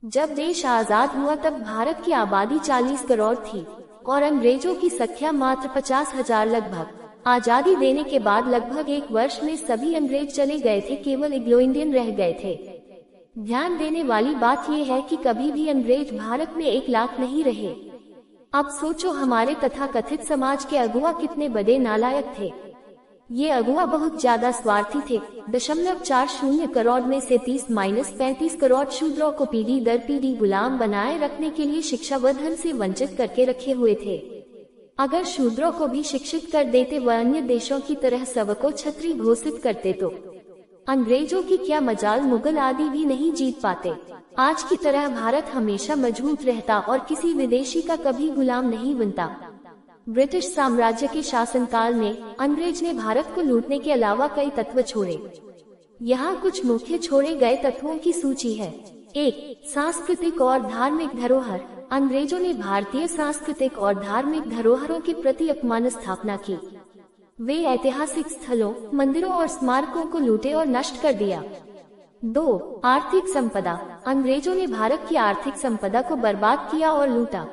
जब देश आजाद हुआ तब भारत की आबादी 40 करोड़ थी और अंग्रेजों की संख्या मात्र 50,000 लगभग। आजादी देने के बाद लगभग एक वर्ष में सभी अंग्रेज चले गए थे, केवल एंग्लो इंडियन रह गए थे। ध्यान देने वाली बात यह है कि कभी भी अंग्रेज भारत में 1 लाख नहीं रहे। अब सोचो हमारे तथाकथित समाज के अगुआ कितने बड़े नालायक थे। ये अगुआ बहुत ज्यादा स्वार्थी थे। 0.40 करोड़ में से 30-35 करोड़ शूद्रों को पीढ़ी दर पीढ़ी गुलाम बनाए रखने के लिए शिक्षा व धन से वंचित करके रखे हुए थे। अगर शूद्रों को भी शिक्षित कर देते व अन्य देशों की तरह सबको छत्री घोषित करते तो अंग्रेजों की क्या मजाल, मुगल आदि भी नहीं जीत पाते। आज की तरह भारत हमेशा मजबूत रहता और किसी विदेशी का कभी गुलाम नहीं बनता। ब्रिटिश साम्राज्य के शासनकाल में अंग्रेज ने भारत को लूटने के अलावा कई तत्व छोड़े। यहाँ कुछ मुख्य छोड़े गए तत्वों की सूची है। 1. सांस्कृतिक और धार्मिक धरोहर। अंग्रेजों ने भारतीय सांस्कृतिक और धार्मिक धरोहरों के प्रति अपमान स्थापना की। वे ऐतिहासिक स्थलों, मंदिरों और स्मारकों को लूटे और नष्ट कर दिया। 2. आर्थिक संपदा। अंग्रेजों ने भारत की आर्थिक संपदा को बर्बाद किया और लूटा।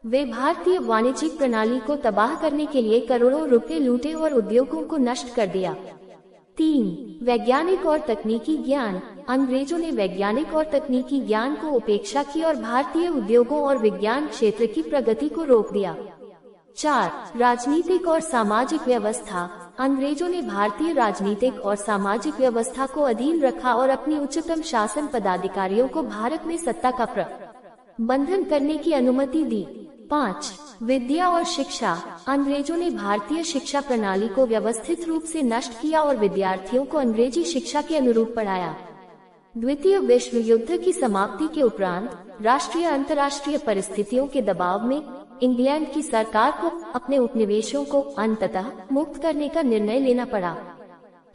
वे भारतीय वाणिज्यिक प्रणाली को तबाह करने के लिए करोड़ों रुपए लूटे और उद्योगों को नष्ट कर दिया। 3. वैज्ञानिक और तकनीकी ज्ञान। अंग्रेजों ने वैज्ञानिक और तकनीकी ज्ञान को उपेक्षा की और भारतीय उद्योगों और विज्ञान क्षेत्र की प्रगति को रोक दिया। 4. राजनीतिक और सामाजिक व्यवस्था। अंग्रेजों ने भारतीय राजनीतिक और सामाजिक व्यवस्था को अधीन रखा और अपनी उच्चतम शासन पदाधिकारियों को भारत में सत्ता का प्रबंधन करने की अनुमति दी। 5. विद्या और शिक्षा। अंग्रेजों ने भारतीय शिक्षा प्रणाली को व्यवस्थित रूप से नष्ट किया और विद्यार्थियों को अंग्रेजी शिक्षा के अनुरूप पढ़ाया। द्वितीय विश्व युद्ध की समाप्ति के उपरांत राष्ट्रीय अंतर्राष्ट्रीय परिस्थितियों के दबाव में इंग्लैंड की सरकार को अपने उपनिवेशों को अंततः मुक्त करने का निर्णय लेना पड़ा।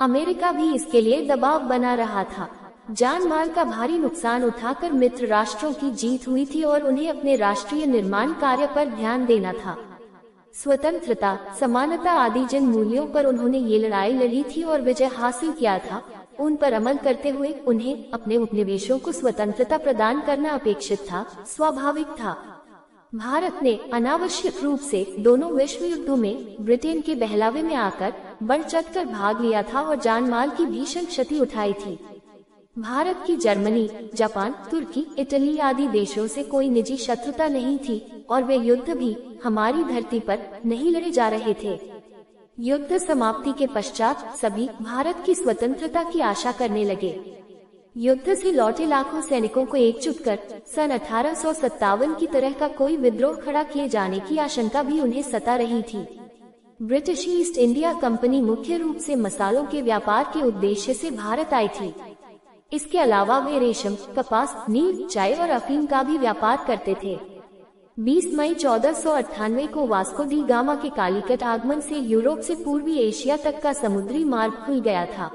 अमेरिका भी इसके लिए दबाव बना रहा था। जान माल का भारी नुकसान उठाकर मित्र राष्ट्रों की जीत हुई थी और उन्हें अपने राष्ट्रीय निर्माण कार्य पर ध्यान देना था। स्वतंत्रता, समानता आदि जिन मूल्यों पर उन्होंने ये लड़ाई लड़ी थी और विजय हासिल किया था, उन पर अमल करते हुए उन्हें अपने उपनिवेशों को स्वतंत्रता प्रदान करना अपेक्षित था, स्वाभाविक था। भारत ने अनावश्यक रूप से दोनों विश्व युद्धों में ब्रिटेन के बहलावे में आकर बढ़ चढ़कर भाग लिया था और जान माल की भीषण क्षति उठाई थी। भारत की जर्मनी, जापान, तुर्की, इटली आदि देशों से कोई निजी शत्रुता नहीं थी और वे युद्ध भी हमारी धरती पर नहीं लड़े जा रहे थे। युद्ध समाप्ति के पश्चात सभी भारत की स्वतंत्रता की आशा करने लगे। युद्ध से लौटे लाखों सैनिकों को एकजुट कर सन 1857 की तरह का कोई विद्रोह खड़ा किए जाने की आशंका भी उन्हें सता रही थी। ब्रिटिश ईस्ट इंडिया कंपनी मुख्य रूप से मसालों के व्यापार के उद्देश्य से भारत आई थी। इसके अलावा वे रेशम, कपास, नील, चाय और अफीम का भी व्यापार करते थे। 20 मई 1498 को वास्को डी गामा के कालीकट आगमन से यूरोप से पूर्वी एशिया तक का समुद्री मार्ग खुल गया था।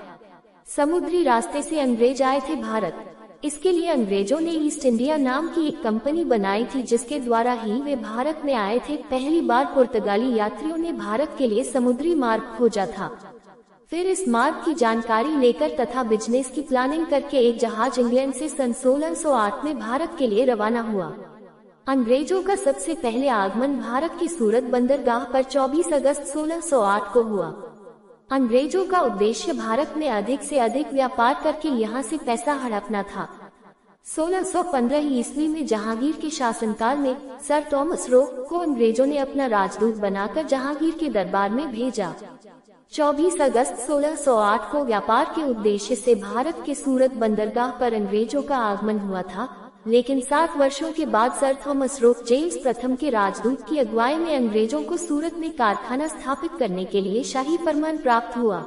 समुद्री रास्ते से अंग्रेज आए थे भारत। इसके लिए अंग्रेजों ने ईस्ट इंडिया नाम की एक कंपनी बनाई थी, जिसके द्वारा ही वे भारत में आए थे। पहली बार पुर्तगाली यात्रियों ने भारत के लिए समुद्री मार्ग खोजा था। फिर इस मार्ग की जानकारी लेकर तथा बिजनेस की प्लानिंग करके एक जहाज इंग्लैंड से सन 1608 में भारत के लिए रवाना हुआ। अंग्रेजों का सबसे पहले आगमन भारत की सूरत बंदरगाह पर 24 अगस्त 1608 को हुआ। अंग्रेजों का उद्देश्य भारत में अधिक से अधिक व्यापार करके यहाँ से पैसा हड़पना था। 1615 ईस्वी में जहांगीर के शासनकाल में सर थॉमस रो को अंग्रेजों ने अपना राजदूत बनाकर जहांगीर के दरबार में भेजा। 24 अगस्त 1608 को व्यापार के उद्देश्य से भारत के सूरत बंदरगाह पर अंग्रेजों का आगमन हुआ था, लेकिन 7 वर्षों के बाद सर थॉमस रो जेम्स प्रथम के राजदूत की अगुवाई में अंग्रेजों को सूरत में कारखाना स्थापित करने के लिए शाही फरमान प्राप्त हुआ।